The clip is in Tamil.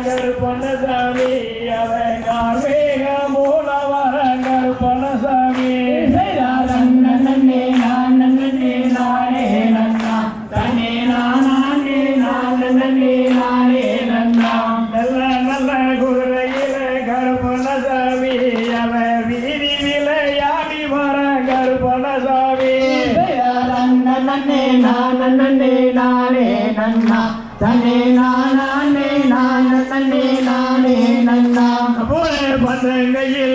கருப்பணசாமி அவன் கார்மேக மூலவர கருப்பணசாமி நன்னே நானே நன்னா தன்னே நானே நானே நன்னா நல்ல நல்ல குதிரையில கருப்பணசாமி அவன் வீதி விளையாடி வர கருப்பணசாமி நன்னே நானே நன்னா தன்னே நானே நானே நன்னா பசங்கையில்